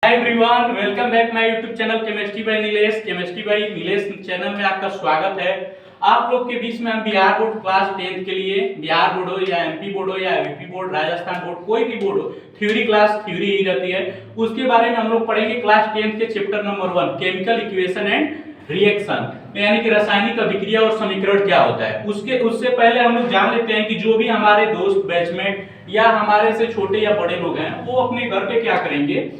Hi everyone, welcome back my YouTube channel chemistry bye Nilesh. Chemistry bye Nilesh channel में आपका स्वागत है। आप लोग के बीच में हम बिहार बोर्ड क्लास 10 के लिए, बिहार बोर्ड हो या एमपी बोर्ड हो या यूपी बोर्ड, राजस्थान बोर्ड, कोई भी बोर्ड हो, थ्योरी क्लास थ्योरी ही रहती है, उसके बारे में हम लोग पढ़ेंगे। क्लास 10 के chapter number 1 chemical equation and reaction, यानी कि रासायनिक अभिक्रिया और समीकरण क्या होता है। उससे पहले हम लोग जान लेते हैं कि जो भी हमारे दोस्त, बैचमेट या हमारे से छोटे या बड़े लोग हैं, वो अपने घर पे क्या करेंगे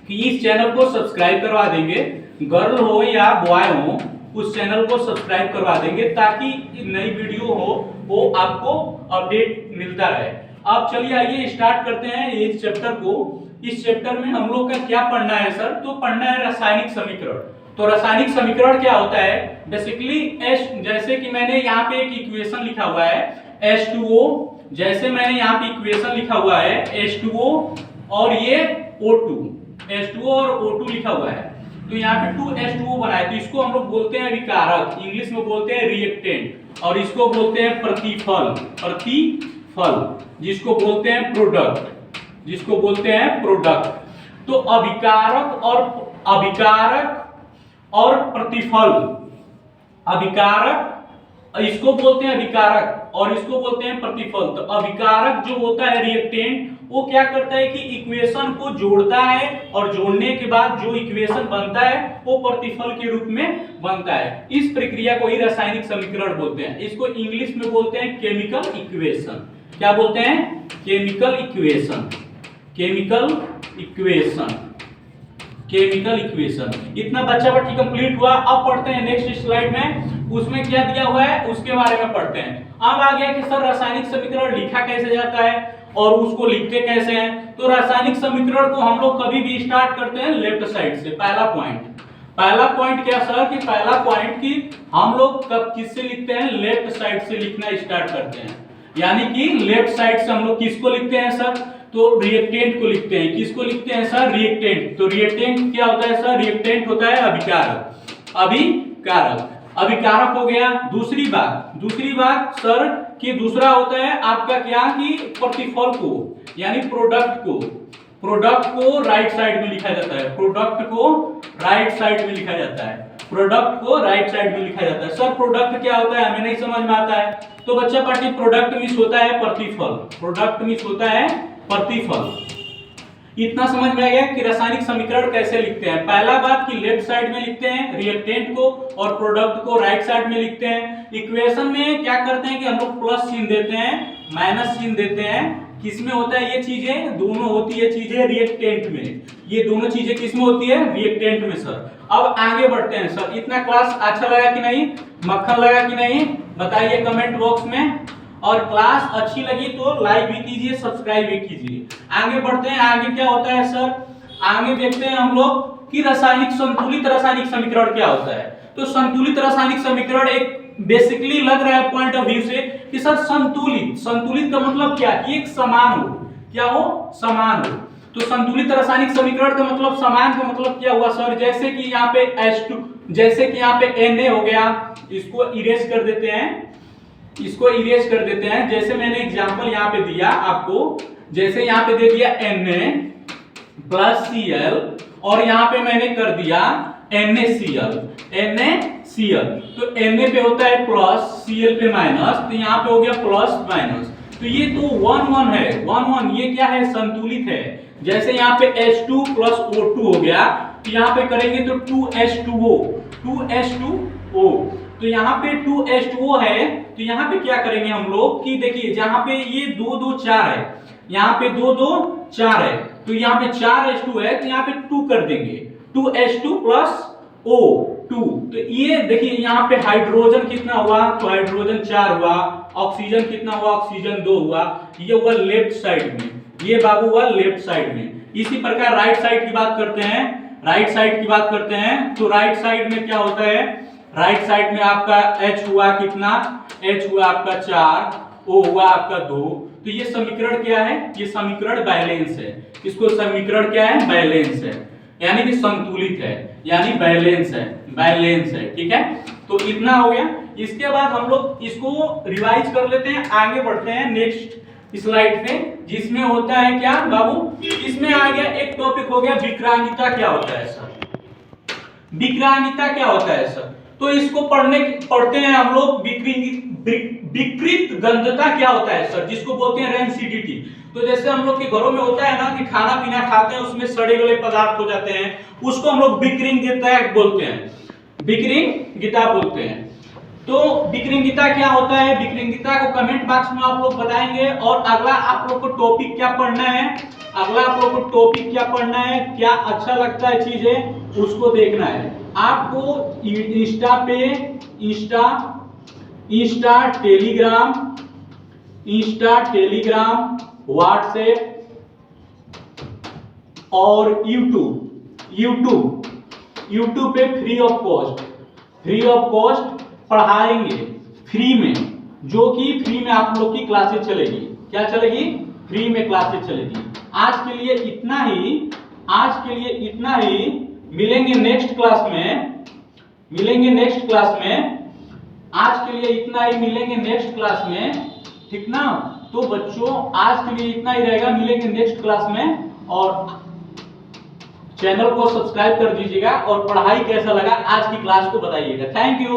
कि इस चैनल को सब्सक्राइब करवा देंगे। गर्ल हो या बॉय हो, उस चैनल को सब्सक्राइब करवा देंगे ताकि नई वीडियो हो वो आपको अपडेट मिलता रहे। अब चलिए आइए स्टार्ट करते हैं इस चैप्टर को। इस चैप्टर में हम लोग का क्या पढ़ना है सर? तो पढ़ना है रासायनिक समीकरण। तो रासायनिक समीकरण क्या होता है? बेसिकली एच, जैसे कि मैंने यहाँ पे एक इक्वेशन लिखा हुआ है H2O, जैसे मैंने यहाँ पे इक्वेशन लिखा हुआ है H2O और ये O2, H2O और O2 लिखा हुआ है, तो यहाँ पे 2H2O बना है, तो इसको हम लोग बोलते हैं विकारक, इंग्लिश में बोलते हैं रिएक्टेंट, और इसको बोलते हैं प्रतिफल, जिसको बोलते हैं प्रोडक्ट, जिसको बोलते हैं प्रोडक्ट। तो अभिकारक और प्रतिफल, अभिकारक इसको बोलते हैं अभिकारक और इसको बोलते हैं प्रतिफल। तो अभिकारक जो होता है रिएक्टेंट, वो क्या करता है कि इक्वेशन को जोड़ता है और जोड़ने के बाद जो इक्वेशन बनता है वो प्रतिफल के रूप में बनता है। इस प्रक्रिया को ही रासायनिक समीकरण बोलते हैं। इसको इंग्लिश में बोलते हैं केमिकल इक्वेशन। क्या बोलते हैं? Chemical equation, chemical equation, chemical equation. इतना बच्चा बाटी कंप्लीट हुआ। अब पढ़ते हैं नेक्स्ट स्लाइड में, उसमें क्या दिया हुआ है उसके बारे में पढ़ते हैं। अब आ गया कि सर रासायनिक समीकरण लिखा कैसे जाता है और उसको लिखते कैसे हैं। तो रासायनिक समीकरण को हम लोग कभी भी स्टार्ट करते हैं लेफ्ट साइड से। पहला पॉइंट क्या सर? कि पहला पॉइंट कि हम लोग कब किससे लिखते हैं? लेफ्ट साइड से लिखना स्टार्ट करते हैं। यानी कि लेफ्ट साइड से हम लोग किसको लिखते हैं सर? तो रिएक्टेंट को लिखते हैं। किसको लिखते हैं सर? रिएक्टेंट। तो रिएक्टेंट क्या होता है सर? रिएक्टेंट होता है अभिकारक। अभिकारक हो गया। दूसरी बात सर कि दूसरा होता है आपका क्या कि प्रतिफल को, यानी प्रोडक्ट को राइट साइड में लिखा जाता है। प्रोडक्ट को राइट साइड में लिखा जाता है। सर प्रोडक्ट क्या होता है हमें नहीं समझ में आता है, तो बच्चा पार्टी प्रोडक्ट मींस होता है प्रतिफल। इतना समझ में आ गया कि रासायनिक समीकरण कैसे लिखते हैं। पहला बात कि लेफ्ट साइड में लिखते हैं रिएक्टेंट को और प्रोडक्ट को राइट साइड में लिखते हैं। इक्वेशन में क्या करते हैं कि हम लोग प्लस चिन्ह देते हैं, माइनस चिन्ह देते हैं। किसमें होता है ये चीजें? दोनों होती है चीजें रिएक्टेंट में। ये दोनों चीजें किसमें होती है? रिएक्टेंट में सर। अब आगे बढ़ते हैं सर। इतना क्लास अच्छा लगा कि नहीं? मक्खन लगा कि नहीं? बताइए कमेंट बॉक्स में। और क्लास अच्छी लगी तो लाइक भी कीजिए, सब्सक्राइब भी कीजिए। आगे बढ़ते हैं। आगे क्या होता है सर? आगे देखते हैं हम लोग कि संतुलित रासायनिक समीकरण क्या होता है। तो संतुलित रासायनिक समीकरण एक बेसिकली लग रहा है पॉइंट ऑफ व्यू से कि सर संतुलित का मतलब क्या? कि एक समान हो। क्या हो? समान हो। तो संतुलित रासायनिक समीकरण का मतलब समान का मतलब क्या हुआ सर? जैसे कि यहाँ पे H2, जैसे कि यहाँ पे Na हो गया, इसको इरेज कर देते हैं। जैसे मैंने एग्जांपल यहाँ पे दिया आपको, जैसे यहाँ पे दे दिया Na प्लस Cl और यहाँ पे मैंने कर दिया NaCl। तो Na पे होता है प्लस, Cl पे माइनस, तो यहाँ पे हो गया प्लस माइनस। तो ये तो 1-1 है, 1-1। ये क्या है? संतुलित है। जैसे यहाँ पे H2 प्लस O2 हो गया, तो यहाँ पे करेंगे तो 2H2O। तो यहाँ पे 2H2O है, तो यहाँ पे क्या करेंगे हम लोग कि देखिए जहाँ पे ये 2-2-4 है, यहाँ पे 2-2-4 है, तो यहाँ पे 4H2 है, तो यहाँ पे 2 कर देंगे, 2H2 प्लस O2। तो ये देखिए यहाँ पे हाइड्रोजन कितना हुआ? तो हाइड्रोजन 4 हुआ। ऑक्सीजन कितना हुआ? ऑक्सीजन 2 हुआ। ये हुआ लेफ्ट साइड में, ये बाबू हुआ लेफ्ट साइड में। इसी प्रकार राइट साइड की बात करते हैं। तो राइट साइड में क्या होता है? राइट साइड में आपका H हुआ कितना? H हुआ आपका 4, O हुआ आपका 2। तो ये समीकरण क्या है? ये समीकरण बैलेंस है। इसको समीकरण क्या है? बैलेंस है, यानी कि संतुलित है, यानी बैलेंस है। ठीक है, तो इतना हो गया। इसके बाद हम लोग इसको रिवाइज कर लेते हैं। आगे बढ़ते हैं नेक्स्ट स्लाइड पे, जिसमें होता है क्या बाबू, इसमें आ गया एक टॉपिक हो गया विकलांगिता क्या होता है सर। विकलांगिता क्या होता है सर, तो इसको पढ़ते हैं हम लोग। विकृत गंधता क्या होता है सर, जिसको बोलते हैं रेंसिडिटी। तो जैसे हम लोग के घरों में होता है ना कि खाना पीना खाते हैं उसमें सड़े गले पदार्थ हो जाते हैं, उसको हम लोग विकृंगिता बोलते हैं, विकृंगिता बोलते हैं। तो विकृंगिता क्या होता है, विकृंगिता को कमेंट बॉक्स में आप लोग बताएंगे। और अगला आप लोग को टॉपिक क्या पढ़ना है, अगला आप लोग को टॉपिक क्या पढ़ना है, क्या अच्छा लगता है चीजें उसको देखना है आपको। इंस्टा टेलीग्राम व्हाट्सएप और यूट्यूब पे फ्री ऑफ कॉस्ट पढ़ाएंगे, फ्री में, जो कि फ्री में आप लोग की क्लासेस चलेगी। क्या चलेगी, फ्री में क्लासेस चलेगी। आज के लिए इतना ही, मिलेंगे नेक्स्ट क्लास में, आज के लिए इतना ही, मिलेंगे नेक्स्ट क्लास में, ठीक ना। तो बच्चों आज के लिए इतना ही रहेगा, मिलेंगे नेक्स्ट क्लास में। और चैनल को सब्सक्राइब कर दीजिएगा और पढ़ाई कैसा लगा आज की क्लास को बताइएगा। Thank you.